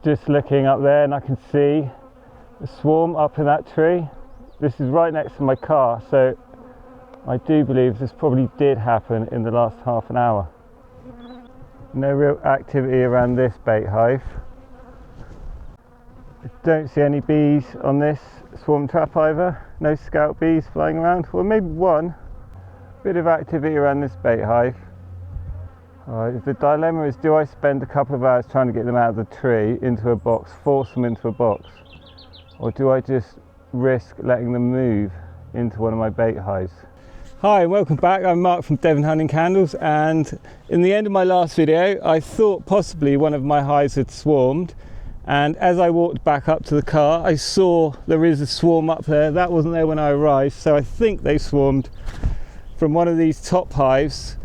just looking up there and I can see the swarm up in that tree. This is right next to my car, so I do believe this probably did happen in the last half an hour. No real activity around this bait hive. I don't see any bees on this swarm trap either. No scout bees flying around. Well, maybe one. Bit of activity around this bait hive. The dilemma is, do I spend a couple of hours trying to get them out of the tree into a box, force them into a box, or do I just risk letting them move into one of my bait hives? Hi and welcome back. I'm Mark from Devon Hunting Candles, and in the end of my last video I thought possibly one of my hives had swarmed, and as I walked back up to the car I saw there is a swarm up there. That wasn't there when I arrived, so I think they swarmed from one of these top hives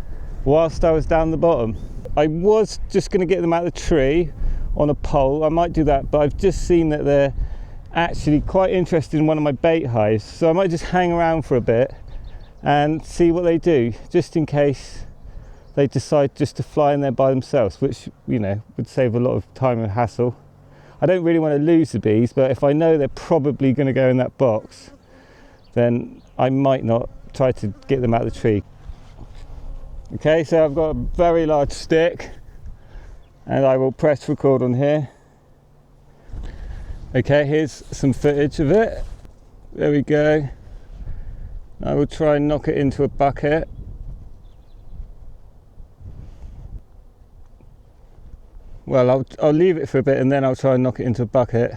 whilst I was down the bottom. I was just going to get them out of the tree on a pole. I might do that, but I've just seen that they're actually quite interested in one of my bait hives, so I might just hang around for a bit and see what they do, just in case they decide just to fly in there by themselves, which, you know, would save a lot of time and hassle. I don't really want to lose the bees, but if I know they're probably going to go in that box, then I might not try to get them out of the tree. Okay, so I've got a very large stick and I will press record on here. Okay, here's some footage of it. There we go. I will try and knock it into a bucket. Well, I'll leave it for a bit and then I'll try and knock it into a bucket.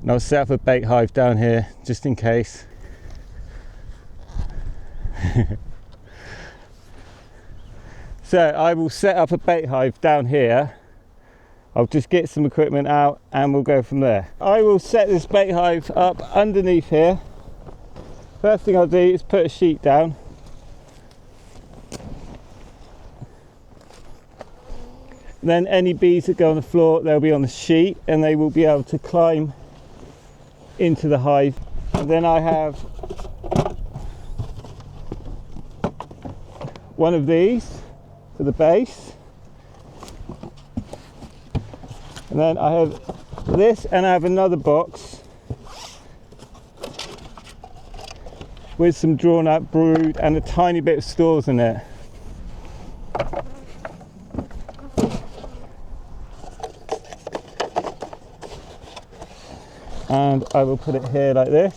And I'll set up a bait hive down here just in case. So I will set up a bait hive down here. I'll just get some equipment out and we'll go from there. I will set this bait hive up underneath here. First thing I'll do is put a sheet down. Then any bees that go on the floor, they'll be on the sheet and they will be able to climb into the hive. And then I have one of these for the base, and then I have this, and I have another box with some drawn out brood and a tiny bit of stores in it. And I will put it here like this.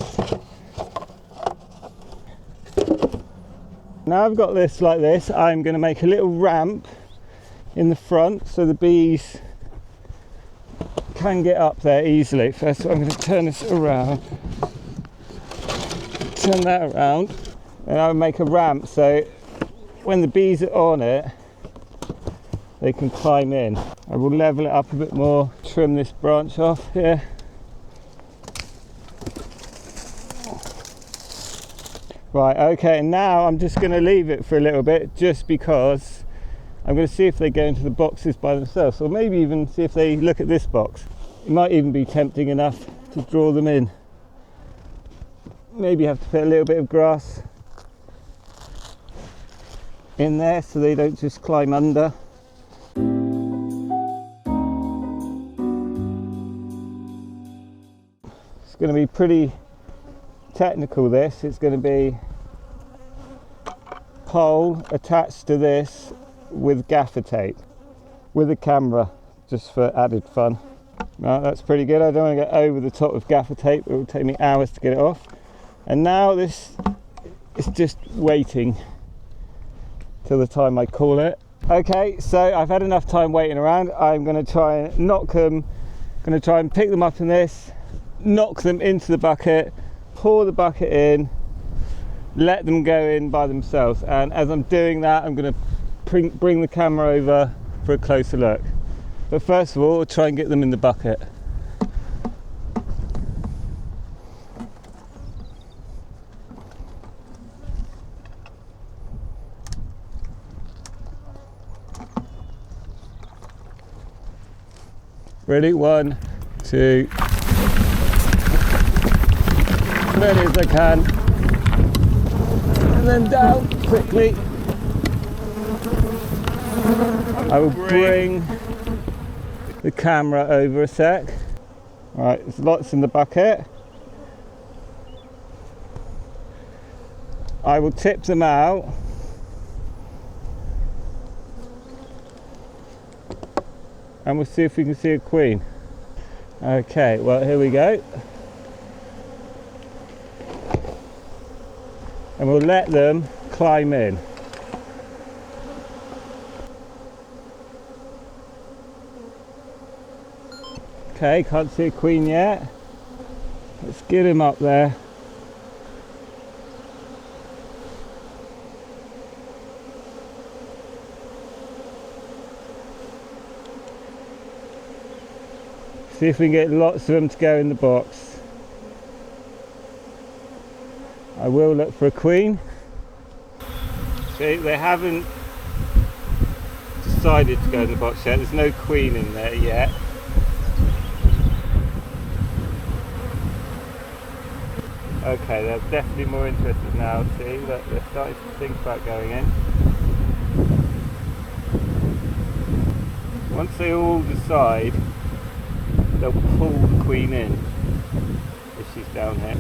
Now I've got this like this, I'm going to make a little ramp in the front so the bees can get up there easily. First I'm going to turn this around, turn that around, and I'll make a ramp so when the bees are on it they can climb in. I will level it up a bit more, trim this branch off here. Right, okay, and now I'm just going to leave it for a little bit just because I'm going to see if they go into the boxes by themselves, or maybe even see if they look at this box. It might even be tempting enough to draw them in. Maybe have to put a little bit of grass in there so they don't just climb under. It's going to be pretty technical this. It's going to be pole attached to this with gaffer tape with a camera just for added fun. Right, that's pretty good. I don't want to get over the top of gaffer tape, it will take me hours to get it off. And now this is just waiting till the time I call it. Okay, so I've had enough time waiting around. I'm going to try and knock them, going to try and pick them up in this, knock them into the bucket, pour the bucket in, let them go in by themselves, and as I'm doing that I'm going to bring the camera over for a closer look. But first of all, I'll try and get them in the bucket. Ready? 1, 2, as many as I can, and then down quickly. I will bring the the camera over a sec. Right, there's lots in the bucket. I will tip them out. And we'll see if we can see a queen. Okay, well, here we go. And we'll let them climb in. Okay, can't see a queen yet. Let's get him up there. See if we can get lots of them to go in the box. I will look for a queen. See, they haven't decided to go in the box yet. There's no queen in there yet. Okay, they're definitely more interested now. See, look, they're starting to think about going in. Once they all decide, they'll pull the queen in if she's down here.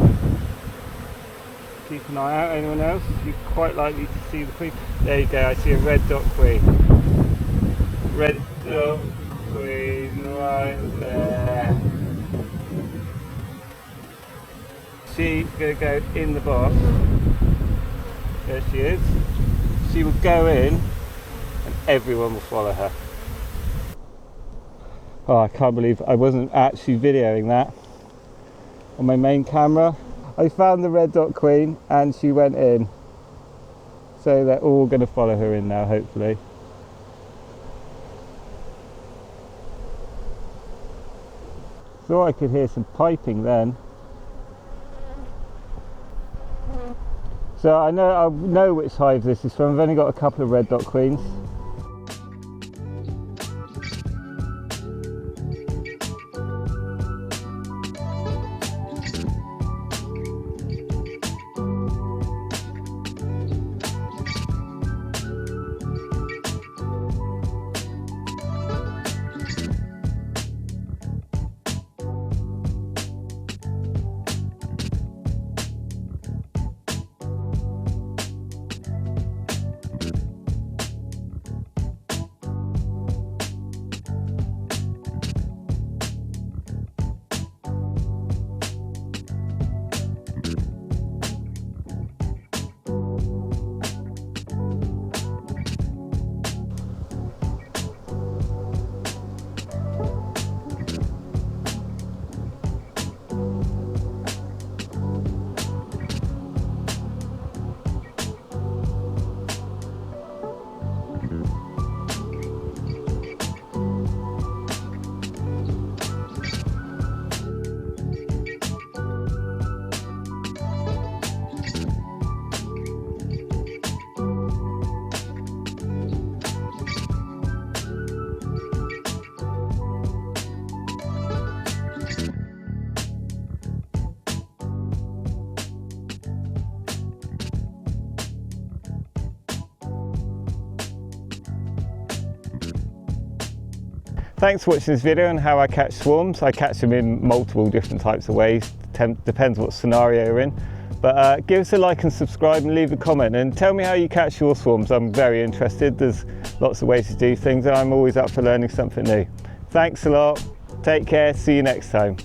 Keep an eye out. Anyone else? You're quite likely to see the queen. There you go. I see a red dot queen. Red dot queen right there. She's going to go in the box. There she is. She will go in and everyone will follow her. Oh, I can't believe I wasn't actually videoing that on my main camera. I found the red dot queen and she went in. So they're all going to follow her in now, hopefully. Thought I could hear some piping then. So I know which hive this is from. I've only got a couple of red dot queens. Thanks for watching this video on how I catch swarms. I catch them in multiple different types of ways, depends what scenario you're in. But give us a like and subscribe and leave a comment and tell me how you catch your swarms. I'm very interested. There's lots of ways to do things and I'm always up for learning something new. Thanks a lot. Take care. See you next time.